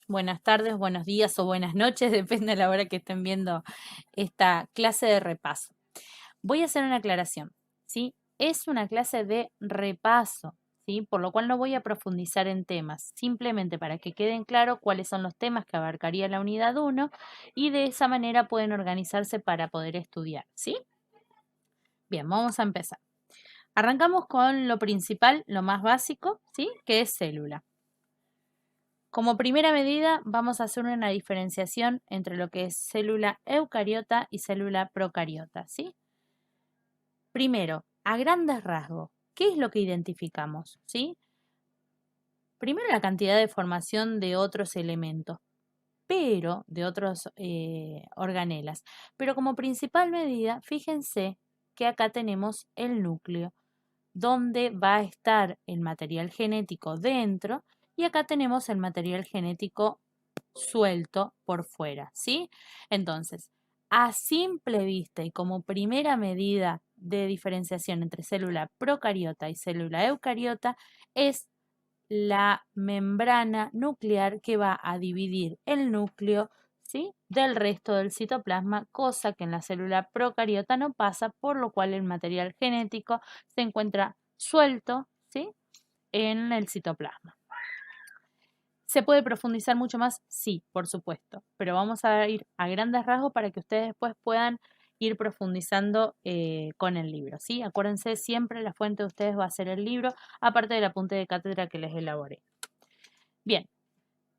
buenas tardes, buenos días o buenas noches, depende de la hora que estén viendo esta clase de repaso. Voy a hacer una aclaración, ¿sí? Es una clase de repaso, ¿sí? Por lo cual no voy a profundizar en temas, simplemente para que queden claros cuáles son los temas que abarcaría la unidad 1 y de esa manera pueden organizarse para poder estudiar, ¿sí? Bien, vamos a empezar. Arrancamos con lo principal, lo más básico, ¿sí? Que es célula. Como primera medida, vamos a hacer una diferenciación entre lo que es célula eucariota y célula procariota, ¿sí? Primero, a grandes rasgos, ¿qué es lo que identificamos, sí? Primero, la cantidad de formación de otros elementos, pero de otros organelas. Pero como principal medida, fíjense que acá tenemos el núcleo, donde va a estar el material genético dentro y acá tenemos el material genético suelto por fuera, ¿sí? Entonces, a simple vista y como primera medida de diferenciación entre célula procariota y célula eucariota es la membrana nuclear que va a dividir el núcleo, ¿sí? Del resto del citoplasma, cosa que en la célula procariota no pasa, por lo cual el material genético se encuentra suelto, ¿sí? En el citoplasma. ¿Se puede profundizar mucho más? Sí, por supuesto, pero vamos a ir a grandes rasgos para que ustedes después puedan ir profundizando con el libro, ¿sí? Acuérdense, siempre la fuente de ustedes va a ser el libro, aparte del apunte de cátedra que les elaboré. Bien,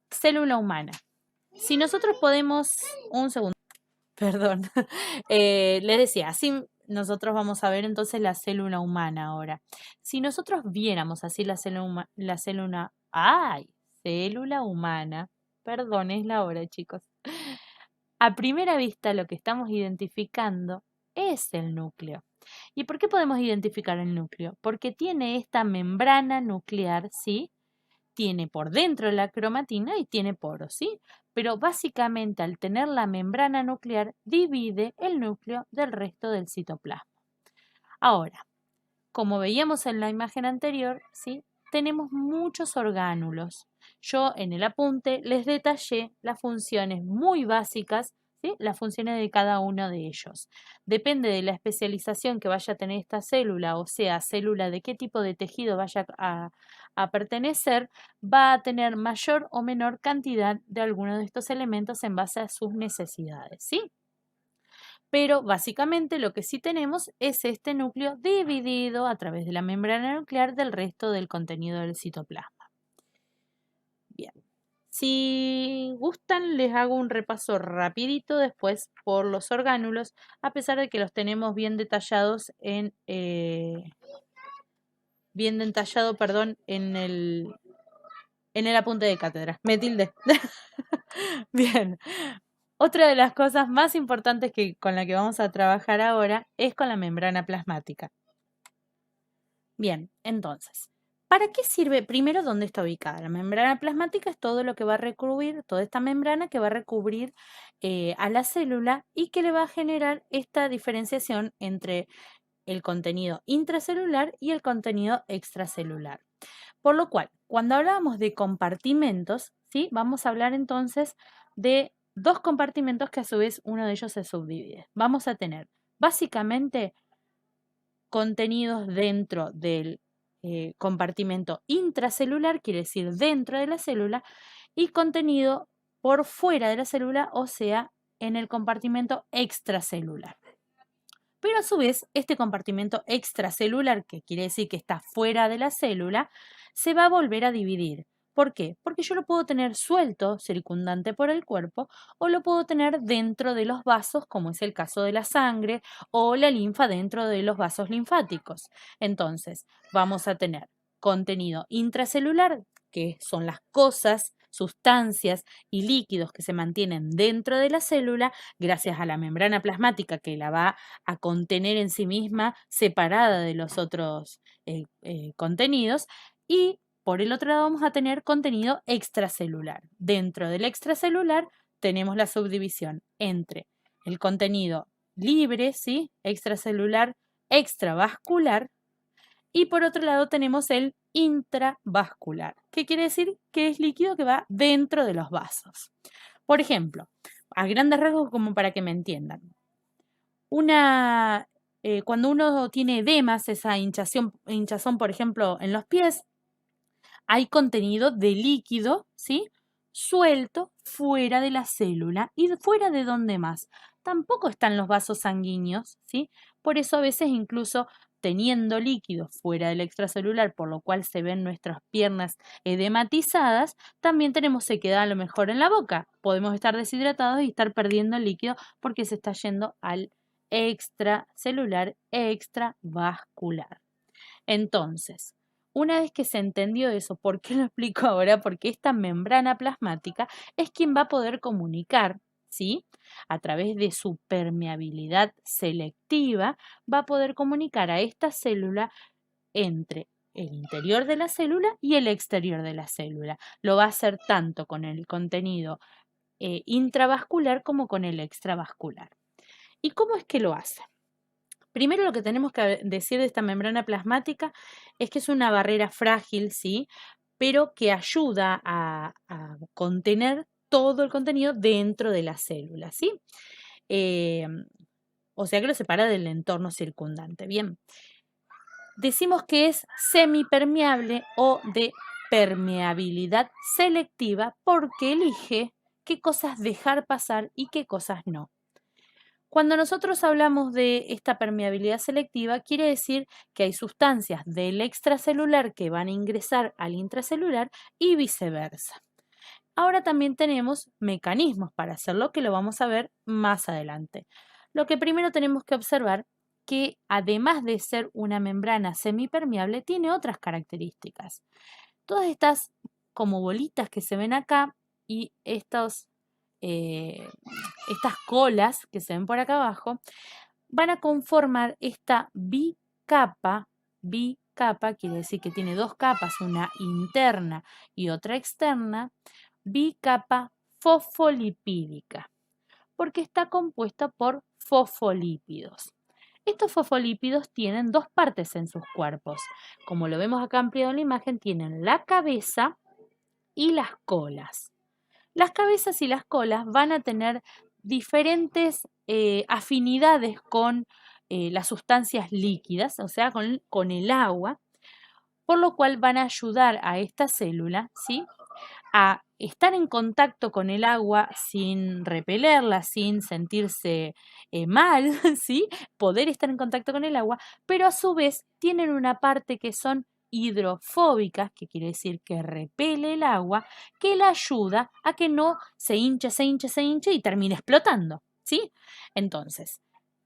célula humana. Si nosotros podemos, un segundo, perdón, les decía, así nosotros vamos a ver entonces la célula humana ahora. Si nosotros viéramos así célula humana, perdón, es la hora, chicos. A primera vista lo que estamos identificando es el núcleo. ¿Y por qué podemos identificar el núcleo? Porque tiene esta membrana nuclear, ¿sí? Tiene por dentro la cromatina y tiene poros, ¿sí? Pero básicamente al tener la membrana nuclear divide el núcleo del resto del citoplasma. Ahora, como veíamos en la imagen anterior, ¿sí? Tenemos muchos orgánulos. Yo en el apunte les detallé las funciones muy básicas, ¿sí? Las funciones de cada uno de ellos. Depende de la especialización que vaya a tener esta célula, o sea, célula de qué tipo de tejido vaya a pertenecer, va a tener mayor o menor cantidad de algunos de estos elementos en base a sus necesidades, ¿sí? Pero básicamente lo que sí tenemos es este núcleo dividido a través de la membrana nuclear del resto del contenido del citoplasma. Bien, si gustan les hago un repaso rapidito después por los orgánulos, a pesar de que los tenemos bien detallados bien detallado, perdón, en el apunte de cátedra. Me tilde. Bien, otra de las cosas más importantes con la que vamos a trabajar ahora es con la membrana plasmática. Bien, entonces, ¿para qué sirve? Primero, ¿dónde está ubicada? La membrana plasmática es todo lo que va a recubrir, toda esta membrana que va a recubrir a la célula y que le va a generar esta diferenciación entre el contenido intracelular y el contenido extracelular. Por lo cual, cuando hablamos de compartimentos, ¿sí? Vamos a hablar entonces de dos compartimentos que a su vez uno de ellos se subdivide. Vamos a tener básicamente contenidos dentro del compartimento intracelular, quiere decir dentro de la célula, y contenido por fuera de la célula, o sea, en el compartimento extracelular. Pero a su vez, este compartimento extracelular, que quiere decir que está fuera de la célula, se va a volver a dividir. ¿Por qué? Porque yo lo puedo tener suelto, circundante por el cuerpo, o lo puedo tener dentro de los vasos, como es el caso de la sangre, o la linfa dentro de los vasos linfáticos. Entonces, vamos a tener contenido intracelular, que son las cosas, sustancias y líquidos que se mantienen dentro de la célula, gracias a la membrana plasmática que la va a contener en sí misma, separada de los otros contenidos, y por el otro lado vamos a tener contenido extracelular. Dentro del extracelular tenemos la subdivisión entre el contenido libre, ¿sí? Extracelular, extravascular, y por otro lado tenemos el intravascular. ¿Qué quiere decir? Que es líquido que va dentro de los vasos. Por ejemplo, a grandes rasgos como para que me entiendan. Cuando uno tiene edemas, esa hinchazón, por ejemplo, en los pies, hay contenido de líquido, ¿sí? Suelto fuera de la célula. ¿Y fuera de dónde más? Tampoco están los vasos sanguíneos, ¿sí? Por eso a veces incluso teniendo líquido fuera del extracelular, por lo cual se ven nuestras piernas edematizadas, también tenemos sequedad a lo mejor en la boca. Podemos estar deshidratados y estar perdiendo el líquido porque se está yendo al extracelular, extravascular. Entonces, una vez que se entendió eso, ¿por qué lo explico ahora? Porque esta membrana plasmática es quien va a poder comunicar, ¿sí? A través de su permeabilidad selectiva, va a poder comunicar a esta célula entre el interior de la célula y el exterior de la célula. Lo va a hacer tanto con el contenido intravascular como con el extravascular. ¿Y cómo es que lo hace? Primero lo que tenemos que decir de esta membrana plasmática es que es una barrera frágil, ¿sí? Pero que ayuda a contener todo el contenido dentro de la célula, ¿sí? Eh, o sea que lo separa del entorno circundante. Bien, decimos que es semipermeable o de permeabilidad selectiva porque elige qué cosas dejar pasar y qué cosas no. Cuando nosotros hablamos de esta permeabilidad selectiva, quiere decir que hay sustancias del extracelular que van a ingresar al intracelular y viceversa. Ahora también tenemos mecanismos para hacerlo que lo vamos a ver más adelante. Lo que primero tenemos que observar que además de ser una membrana semipermeable, tiene otras características. Todas estas como bolitas que se ven acá y estas colas que se ven por acá abajo van a conformar esta bicapa. Bicapa quiere decir que tiene dos capas, una interna y otra externa, bicapa fosfolipídica, porque está compuesta por fosfolípidos. Estos fosfolípidos tienen dos partes en sus cuerpos. Como lo vemos acá ampliado en la imagen, tienen la cabeza y las colas. Las cabezas y las colas van a tener diferentes afinidades con las sustancias líquidas, o sea, con el agua, por lo cual van a ayudar a esta célula, ¿sí?, a estar en contacto con el agua sin repelerla, sin sentirse mal, ¿sí? Poder estar en contacto con el agua, pero a su vez tienen una parte que son hidrofóbicas, que quiere decir que repele el agua, que la ayuda a que no se hinche y termine explotando, ¿sí? Entonces,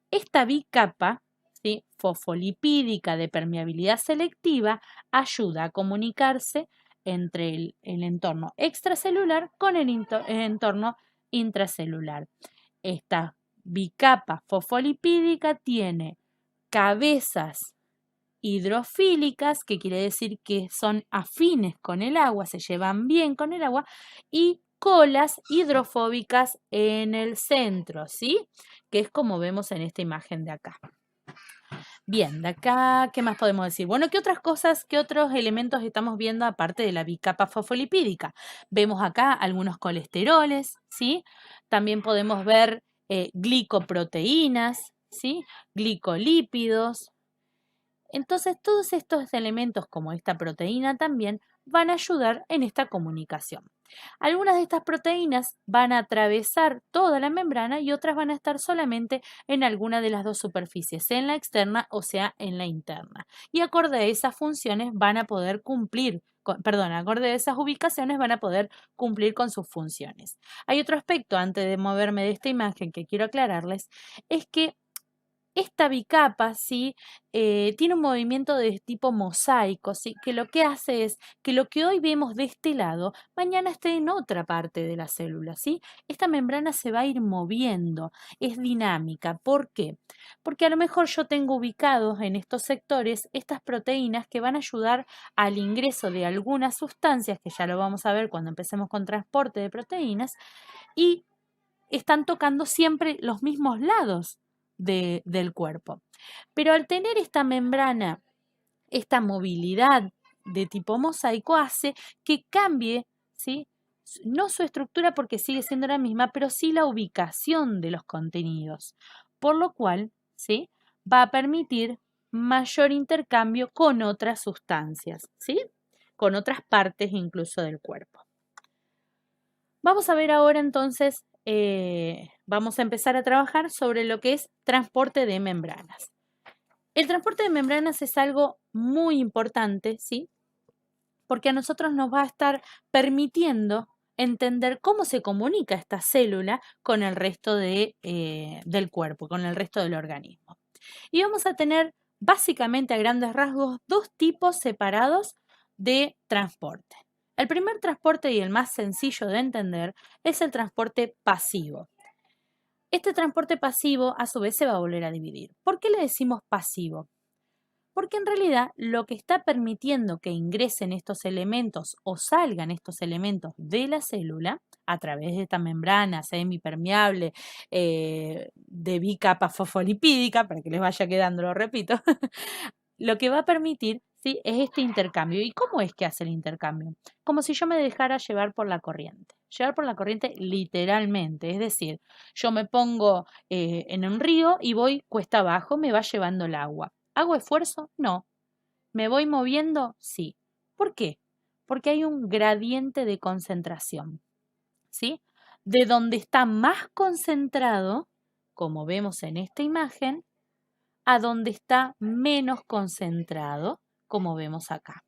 esta bicapa, ¿sí?, fosfolipídica de permeabilidad selectiva ayuda a comunicarse entre el entorno extracelular con el entorno intracelular. Esta bicapa fosfolipídica tiene cabezas hidrofílicas, que quiere decir que son afines con el agua, se llevan bien con el agua, y colas hidrofóbicas en el centro, ¿sí? Que es como vemos en esta imagen de acá. Bien, de acá, ¿qué más podemos decir? Bueno, ¿qué otras cosas, qué otros elementos estamos viendo aparte de la bicapa fosfolipídica? Vemos acá algunos colesteroles, ¿sí? También podemos ver glicoproteínas, ¿sí? Glicolípidos. Entonces, todos estos elementos, como esta proteína también, van a ayudar en esta comunicación. Algunas de estas proteínas van a atravesar toda la membrana y otras van a estar solamente en alguna de las dos superficies, sea en la externa o sea en la interna. Y acorde a esas funciones van a poder cumplir, acorde a esas ubicaciones van a poder cumplir con sus funciones. Hay otro aspecto antes de moverme de esta imagen que quiero aclararles, es que esta bicapa, ¿sí?, tiene un movimiento de tipo mosaico, ¿sí?, que lo que hace es que lo que hoy vemos de este lado, mañana esté en otra parte de la célula, ¿sí? Esta membrana se va a ir moviendo, es dinámica. ¿Por qué? Porque a lo mejor yo tengo ubicados en estos sectores estas proteínas que van a ayudar al ingreso de algunas sustancias, que ya lo vamos a ver cuando empecemos con transporte de proteínas, y están tocando siempre los mismos lados del cuerpo. Pero al tener esta membrana, esta movilidad de tipo mosaico hace que cambie, ¿sí? No su estructura porque sigue siendo la misma, pero sí la ubicación de los contenidos, por lo cual, ¿sí? Va a permitir mayor intercambio con otras sustancias, ¿sí? Con otras partes incluso del cuerpo. Vamos a ver ahora entonces, vamos a empezar a trabajar sobre lo que es transporte de membranas. El transporte de membranas es algo muy importante, ¿sí? Porque a nosotros nos va a estar permitiendo entender cómo se comunica esta célula con el resto del cuerpo, con el resto del organismo. Y vamos a tener básicamente a grandes rasgos dos tipos separados de transporte. El primer transporte y el más sencillo de entender es el transporte pasivo. Este transporte pasivo a su vez se va a volver a dividir. ¿Por qué le decimos pasivo? Porque en realidad lo que está permitiendo que ingresen estos elementos o salgan estos elementos de la célula a través de esta membrana semipermeable de bicapa fosfolipídica, para que les vaya quedando, lo repito, lo que va a permitir, ¿sí?, es este intercambio. ¿Y cómo es que hace el intercambio? Como si yo me dejara llevar por la corriente. Llevar por la corriente literalmente, es decir, yo me pongo en un río y voy cuesta abajo, me va llevando el agua. ¿Hago esfuerzo? No. ¿Me voy moviendo? Sí. ¿Por qué? Porque hay un gradiente de concentración, ¿sí? De donde está más concentrado, como vemos en esta imagen, a donde está menos concentrado, como vemos acá.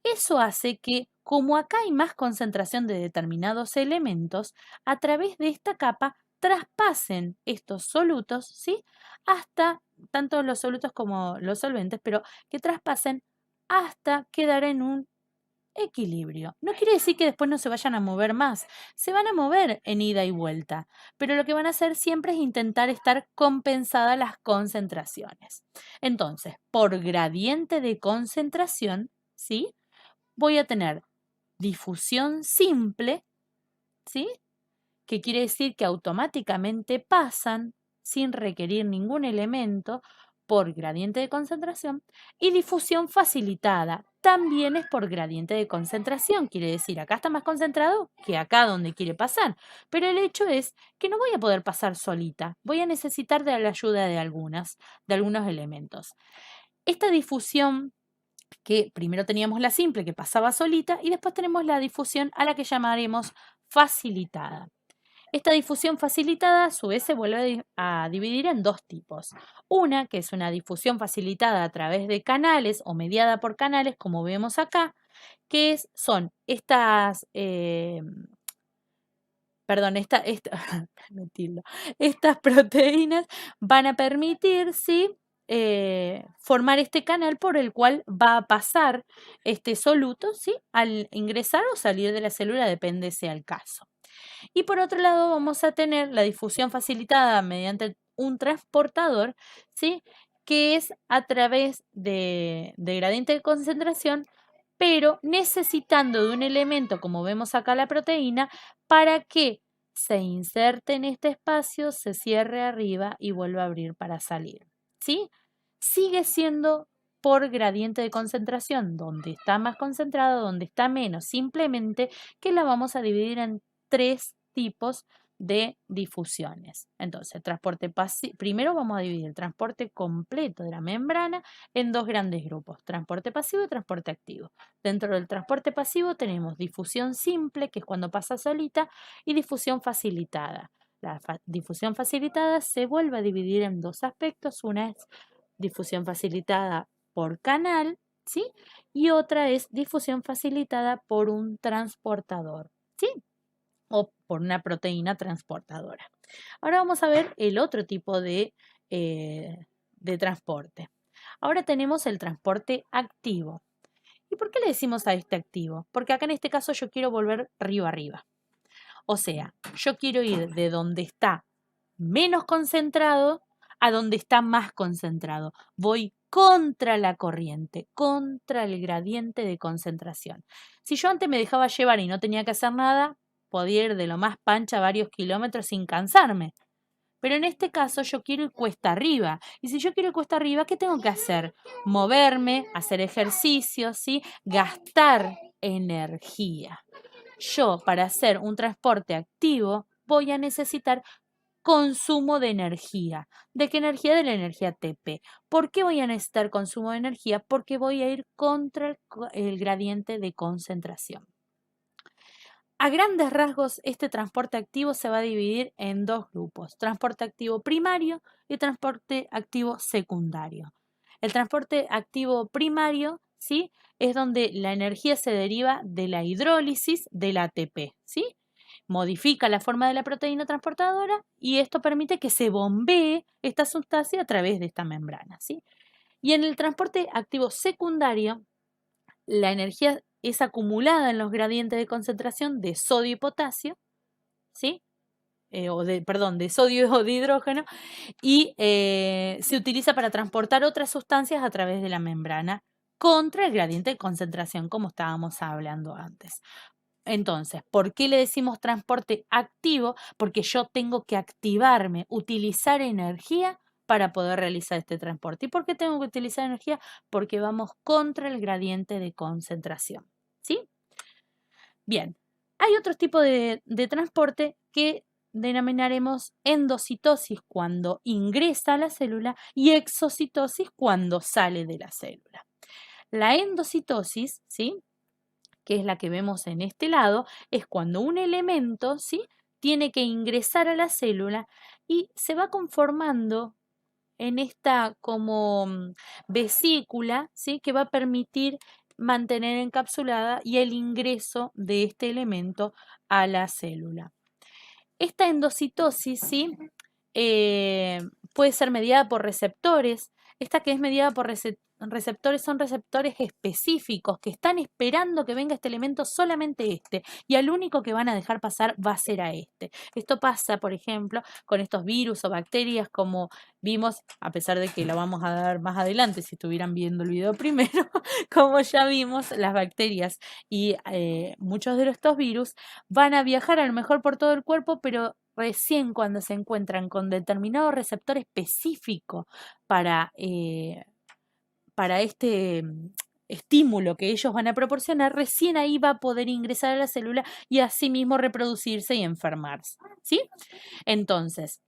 Eso hace que, como acá hay más concentración de determinados elementos, a través de esta capa traspasen estos solutos, ¿sí?, hasta, tanto los solutos como los solventes, pero que traspasen hasta quedar en un equilibrio. No quiere decir que después no se vayan a mover más, se van a mover en ida y vuelta, pero lo que van a hacer siempre es intentar estar compensadas las concentraciones. Entonces, por gradiente de concentración, ¿sí?, voy a tener difusión simple, ¿sí?, que quiere decir que automáticamente pasan sin requerir ningún elemento por gradiente de concentración, y difusión facilitada también es por gradiente de concentración, quiere decir acá está más concentrado que acá donde quiere pasar, pero el hecho es que no voy a poder pasar solita, voy a necesitar de la ayuda de algunos elementos. Esta difusión, que primero teníamos la simple que pasaba solita y después tenemos la difusión a la que llamaremos facilitada. Esta difusión facilitada a su vez se vuelve a dividir en dos tipos. Una, que es una difusión facilitada a través de canales o mediada por canales, como vemos acá, que son estas, estas proteínas van a permitir, ¿sí?, formar este canal por el cual va a pasar este soluto, ¿sí?, al ingresar o salir de la célula, depende sea el caso. Y por otro lado vamos a tener la difusión facilitada mediante un transportador, ¿sí?, que es a través de gradiente de concentración, pero necesitando de un elemento, como vemos acá la proteína, para que se inserte en este espacio, se cierre arriba y vuelva a abrir para salir, ¿sí? Sigue siendo por gradiente de concentración, donde está más concentrado, donde está menos, simplemente que la vamos a dividir en tres tipos de difusiones. Entonces, transporte pasivo, primero vamos a dividir el transporte completo de la membrana en dos grandes grupos, transporte pasivo y transporte activo. Dentro del transporte pasivo tenemos difusión simple, que es cuando pasa solita, y difusión facilitada. La difusión facilitada se vuelve a dividir en dos aspectos. Una es difusión facilitada por canal, ¿sí?, y otra es difusión facilitada por un transportador, ¿sí?, o por una proteína transportadora. Ahora vamos a ver el otro tipo de transporte. Ahora tenemos el transporte activo. ¿Y por qué le decimos a este activo? Porque acá en este caso yo quiero volver río arriba. O sea, yo quiero ir de donde está menos concentrado a donde está más concentrado. Voy contra la corriente, contra el gradiente de concentración. Si yo antes me dejaba llevar y no tenía que hacer nada, podía ir de lo más pancha varios kilómetros sin cansarme. Pero en este caso yo quiero ir cuesta arriba. Y si yo quiero ir cuesta arriba, ¿qué tengo que hacer? Moverme, hacer ejercicio, ¿sí? Gastar energía. Yo, para hacer un transporte activo, voy a necesitar consumo de energía. ¿De qué energía? De la energía ATP. ¿Por qué voy a necesitar consumo de energía? Porque voy a ir contra el gradiente de concentración. A grandes rasgos, este transporte activo se va a dividir en dos grupos, transporte activo primario y transporte activo secundario. El transporte activo primario, ¿sí? Es donde la energía se deriva de la hidrólisis del ATP, ¿sí? Modifica la forma de la proteína transportadora y esto permite que se bombee esta sustancia a través de esta membrana, ¿sí? Y en el transporte activo secundario, la energía es acumulada en los gradientes de concentración de sodio y potasio, ¿sí? De sodio o de hidrógeno, y se utiliza para transportar otras sustancias a través de la membrana contra el gradiente de concentración, como estábamos hablando antes. Entonces, ¿por qué le decimos transporte activo? Porque yo tengo que activarme, utilizar energía para poder realizar este transporte. ¿Y por qué tengo que utilizar energía? Porque vamos contra el gradiente de concentración. ¿Sí? Bien, hay otro tipo de transporte que denominaremos endocitosis cuando ingresa a la célula y exocitosis cuando sale de la célula. La endocitosis, ¿sí?, que es la que vemos en este lado, es cuando un elemento, ¿sí?, tiene que ingresar a la célula y se va conformando en esta como vesícula, ¿sí?, que va a permitir mantener encapsulada y el ingreso de este elemento a la célula. Esta endocitosis, ¿sí?, puede ser mediada por receptores. Esta que es mediada por receptores son receptores específicos que están esperando que venga este elemento, solamente este, y al único que van a dejar pasar va a ser a este. Esto pasa, por ejemplo, con estos virus o bacterias, como vimos, a pesar de que lo vamos a dar más adelante, si estuvieran viendo el video primero, como ya vimos, las bacterias y muchos de estos virus van a viajar a lo mejor por todo el cuerpo, pero recién cuando se encuentran con determinado receptor específico para, para este estímulo que ellos van a proporcionar, recién ahí va a poder ingresar a la célula y asimismo reproducirse y enfermarse, ¿sí? Entonces,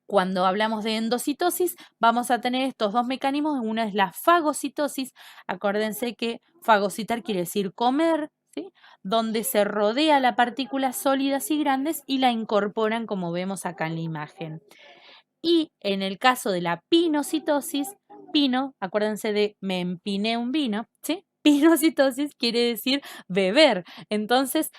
cuando hablamos de endocitosis, vamos a tener estos dos mecanismos. Una es la fagocitosis. Acuérdense que fagocitar quiere decir comer, ¿sí?, donde se rodea la partículas sólidas y grandes y la incorporan, como vemos acá en la imagen. Y en el caso de la pinocitosis, pino, acuérdense de me empiné un vino, ¿sí? Pinocitosis quiere decir beber. Entonces,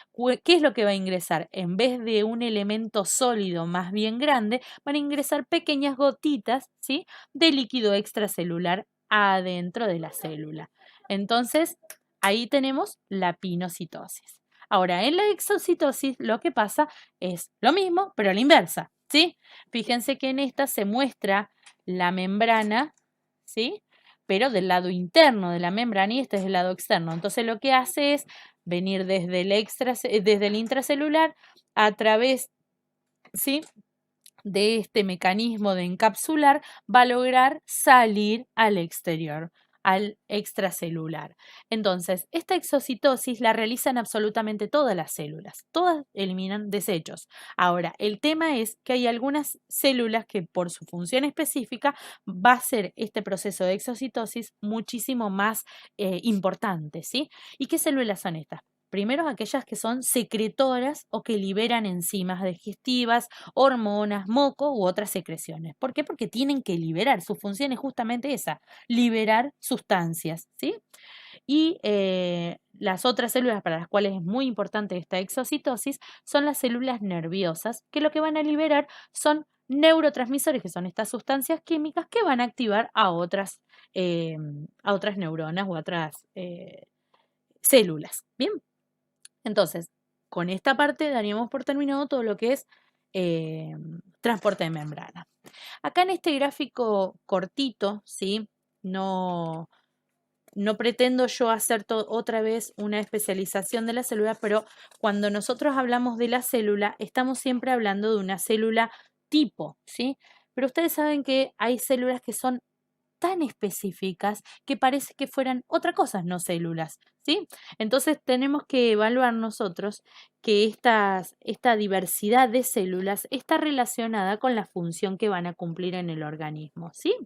¿qué es lo que va a ingresar? En vez de un elemento sólido más bien grande, van a ingresar pequeñas gotitas, ¿sí?, de líquido extracelular adentro de la célula. Entonces, ahí tenemos la pinocitosis. Ahora, en la exocitosis lo que pasa es lo mismo, pero a la inversa, ¿sí? Fíjense que en esta se muestra la membrana, ¿sí?, pero del lado interno de la membrana y este es el lado externo. Entonces lo que hace es venir desde el intracelular a través, ¿sí?, de este mecanismo de encapsular, va a lograr salir al exterior, al extracelular. Entonces, esta exocitosis la realizan absolutamente todas las células, todas eliminan desechos. Ahora, el tema es que hay algunas células que por su función específica va a ser este proceso de exocitosis muchísimo más importante, ¿sí? ¿Y qué células son estas? Primero, aquellas que son secretoras o que liberan enzimas digestivas, hormonas, moco u otras secreciones. ¿Por qué? Porque tienen que liberar, su función es justamente esa, liberar sustancias, ¿sí? Y las otras células para las cuales es muy importante esta exocitosis son las células nerviosas, que lo que van a liberar son neurotransmisores, que son estas sustancias químicas que van a activar a otras neuronas o a otras células. Bien, entonces, con esta parte daríamos por terminado todo lo que es transporte de membrana. Acá en este gráfico cortito, ¿sí?, no pretendo yo hacer otra vez una especialización de la célula, pero cuando nosotros hablamos de la célula, estamos siempre hablando de una célula tipo, ¿sí? Pero ustedes saben que hay células que son tan específicas que parece que fueran otra cosa, no células, ¿sí? Entonces tenemos que evaluar nosotros que esta diversidad de células está relacionada con la función que van a cumplir en el organismo, ¿sí?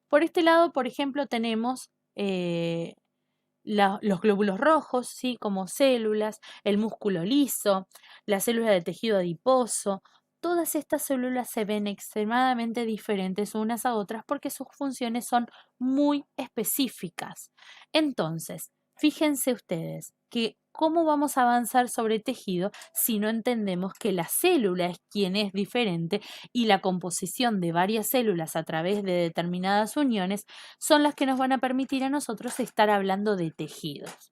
Por este lado, por ejemplo, tenemos los glóbulos rojos, ¿sí? Como células, el músculo liso, las células de tejido adiposo. Todas estas células se ven extremadamente diferentes unas a otras porque sus funciones son muy específicas. Entonces, fíjense ustedes que cómo vamos a avanzar sobre tejido si no entendemos que la célula es quien es diferente y la composición de varias células a través de determinadas uniones son las que nos van a permitir a nosotros estar hablando de tejidos.